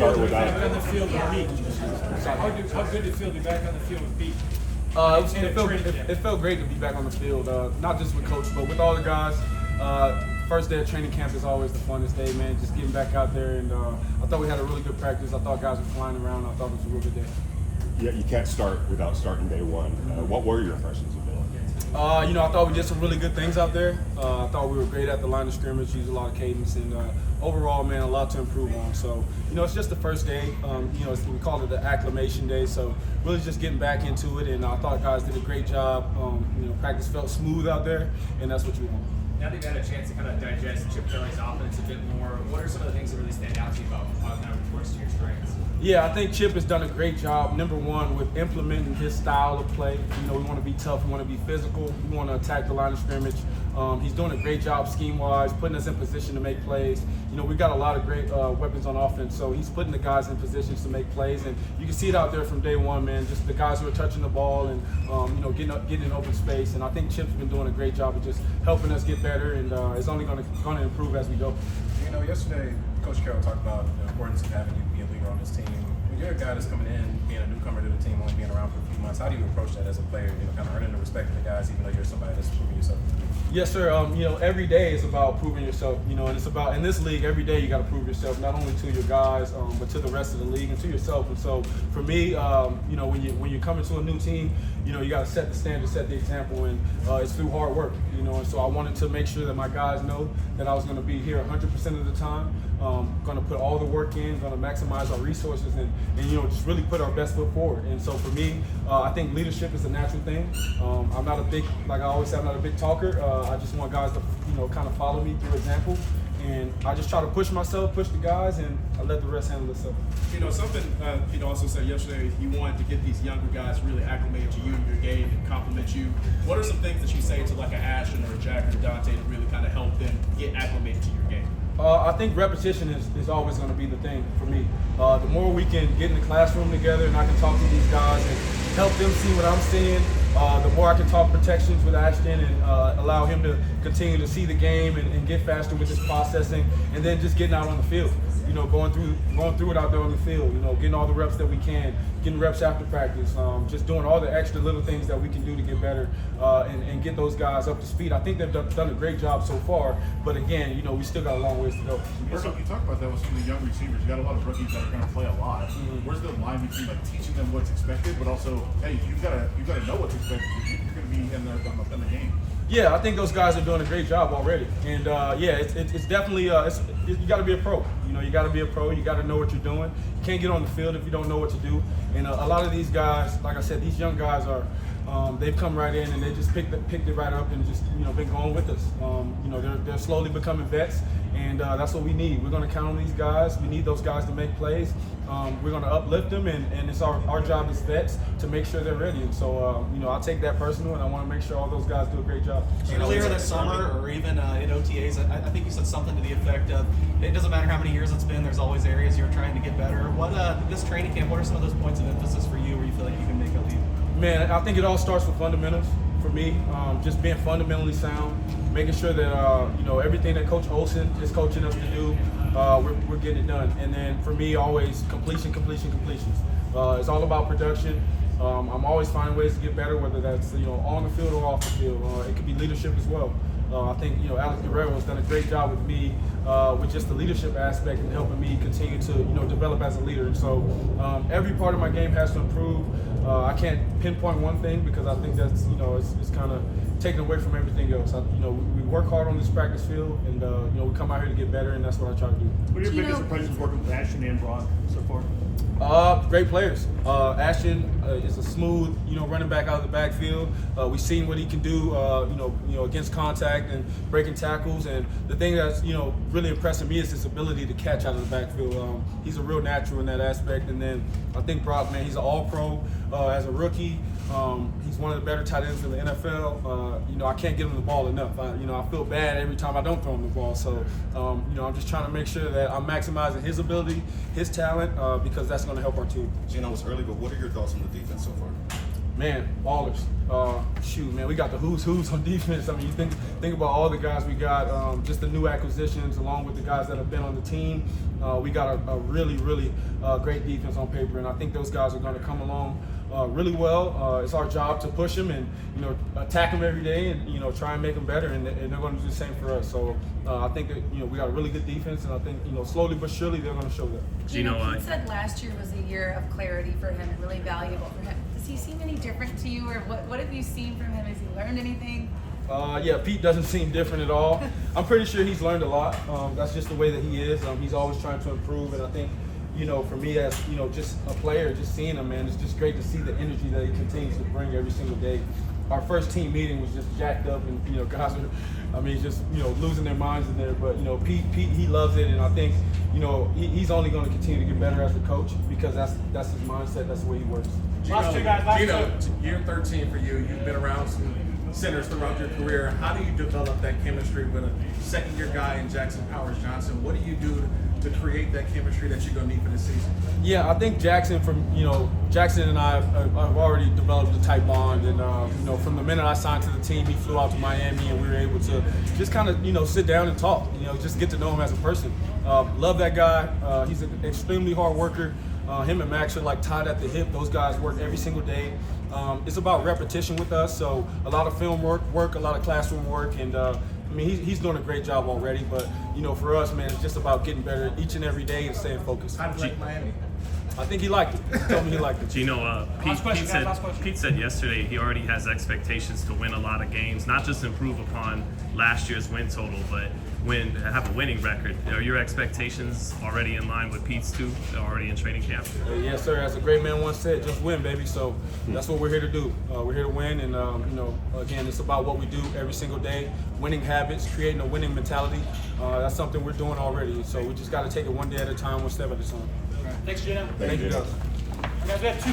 start without. Back on the field with Beat. How good did it feel to be back on the field with Beat? It felt great to be back on the field, not just with Coach, but with all the guys. First day of training camp is always the funnest day, man. Just getting back out there, and I thought we had a really good practice. I thought guys were flying around. I thought it was a real good day. Yeah, you can't start without starting day one. What were your impressions of it? I thought we did some really good things out there. I thought we were great at the line of scrimmage, used a lot of cadence, and overall, man, a lot to improve on. So, it's just the first day. We call it the acclimation day, so really just getting back into it, and I thought guys did a great job. Practice felt smooth out there, and that's what you want. Now that you've had a chance to kind of digest Chip Kelly's offense a bit more, what are some of the things that really stand out to you about how it kind of works to your strengths? Yeah, I think Chip has done a great job, number one, with implementing his style of play. We want to be tough, we want to be physical, we want to attack the line of scrimmage. He's doing a great job scheme-wise, putting us in position to make plays. We've got a lot of great weapons on offense, so he's putting the guys in positions to make plays. And you can see it out there from day one, man, just the guys who are touching the ball and, getting in open space. And I think Chip's been doing a great job of just helping us get better, and it's only going to improve as we go. Yesterday, Coach Carroll talked about the importance of having you be a leader on this team. When you're a guy that's coming in, being a newcomer to the team, only being around for a few months, how do you approach that as a player, kind of earning the respect of the guys, even though you're somebody that's proving yourself? Yes, sir. Every day is about proving yourself, and it's about, in this league, every day you got to prove yourself, not only to your guys, but to the rest of the league and to yourself. And so for me, when you come into a new team, you got to set the standard, set the example, and it's through hard work, and so I wanted to make sure that my guys know that I was going to be here 100% of the time, going to put all the work in, going to maximize our resources, and just really put our best foot forward. And so for me, I think leadership is a natural thing. I'm not a big, like I always say, I'm not a big talker. I just want guys to, kind of follow me through example. And I just try to push myself, push the guys, and I let the rest handle itself. Something Pete also said yesterday, he wanted to get these younger guys really acclimated to you and your game and compliment you. What are some things that you say to like an Ashton or a Jack or a Dante to really kind of help them get acclimated to your game? I think repetition is always going to be the thing for me. The more we can get in the classroom together and I can talk to these guys and help them see what I'm seeing, the more I can talk protections with Ashton and allow him to continue to see the game and get faster with his processing, and then just getting out on the field. Going through it out there on the field, getting all the reps that we can, getting reps after practice, just doing all the extra little things that we can do to get better and get those guys up to speed. I think they've done a great job so far, but again, we still got a long ways to go. So you talk about that with some of the young receivers. You got a lot of rookies that are going to play a lot. Where's the line between like teaching them what's expected, but also, hey, you've got to know what's expected because you're going to be in the game. Yeah, I think those guys are doing a great job already, and it's definitely you got to be a pro. You got to be a pro. You got to know what you're doing. You can't get on the field if you don't know what to do. And a lot of these guys, like I said, these young guys are. They've come right in and they just picked it right up and just been going with us. They're slowly becoming vets, and that's what we need. We're going to count on these guys. We need those guys to make plays. We're going to uplift them, and it's our job as vets to make sure they're ready. And so I take that personal, and I want to make sure all those guys do a great job. Earlier this summer, or even in OTAs, I think you said something to the effect of, it doesn't matter how many years it's been. There's always areas you're trying to get better. What this training camp? What are some of those points of emphasis for you, where you feel like you can make a leap? Man, I think it all starts with fundamentals for me. Just being fundamentally sound, making sure that everything that Coach Olsen is coaching us to do, we're getting it done. And then for me, always completions. It's all about production. I'm always finding ways to get better, whether that's on the field or off the field. It could be leadership as well. I think Alex Guerrero has done a great job with me with just the leadership aspect and helping me continue to develop as a leader. And so every part of my game has to improve. I can't pinpoint one thing because I think that's it's kind of taken away from everything else. We work hard on this practice field, and we come out here to get better, and that's what I try to do. What are your biggest impressions working with Ashton and Brock so far? Great players. Ashton is a smooth, running back out of the backfield. We've seen what he can do, against contact and breaking tackles. And the thing that's, really impressing me is his ability to catch out of the backfield. He's a real natural in that aspect. And then I think Brock, man, he's an all-pro as a rookie. He's one of the better tight ends in the NFL. I can't give him the ball enough. I feel bad every time I don't throw him the ball. So, I'm just trying to make sure that I'm maximizing his ability, his talent, because that's going to help our team. Geno, it's early, but what are your thoughts on the defense so far? Man, ballers. Shoot, man, we got the who's on defense. I mean, you think about all the guys we got, just the new acquisitions, along with the guys that have been on the team. We got a really great defense on paper, and I think those guys are going to come along really well. It's our job to push them and attack them every day, and try and make them better, and they're going to do the same for us. So I think that we got a really good defense, and I think slowly but surely they're going to show that. Geno, Pete said last year was a year of clarity for him and really valuable for him. Does he seem any different to you, or what have you seen from him? Has he learned anything? Yeah, Pete doesn't seem different at all. I'm pretty sure he's learned a lot. That's just the way that he is. He's always trying to improve, and I think, for me as, just a player, just seeing him, man, it's just great to see the energy that he continues to bring every single day. Our first team meeting was just jacked up, and, guys are, just, losing their minds in there. But, Pete, he loves it, and I think, he's only going to continue to get better as a coach because that's his mindset, that's the way he works. Last two guys, last two. Year 13 for you. You've been around some centers throughout your career. How do you develop that chemistry with a second-year guy in Jackson Powers Johnson? What do you do to create that chemistry that you're going to need for this season? Yeah, I think Jackson and I have already developed a tight bond, and from the minute I signed to the team, he flew out to Miami, and we were able to just kind of sit down and talk, just get to know him as a person. Love that guy. He's an extremely hard worker. Him and Max are like tied at the hip. Those guys work every single day. It's about repetition with us, so a lot of film work, a lot of classroom work, and he's doing a great job already. But for us, man, it's just about getting better each and every day and staying focused. How do you like Miami? I think he liked it. He told me he liked it. Geno, Pete said yesterday he already has expectations to win a lot of games, not just improve upon last year's win total, but have a winning record. Are your expectations already in line with Pete's too? Already in training camp? Yes, sir. As a great man once said, just win, baby. So that's what we're here to do. We're here to win, and again, it's about what we do every single day. Winning habits, creating a winning mentality. That's something we're doing already. So we just got to take it one day at a time, one step at a time. Thanks, Geno. Thank you, guys. Guys, we have two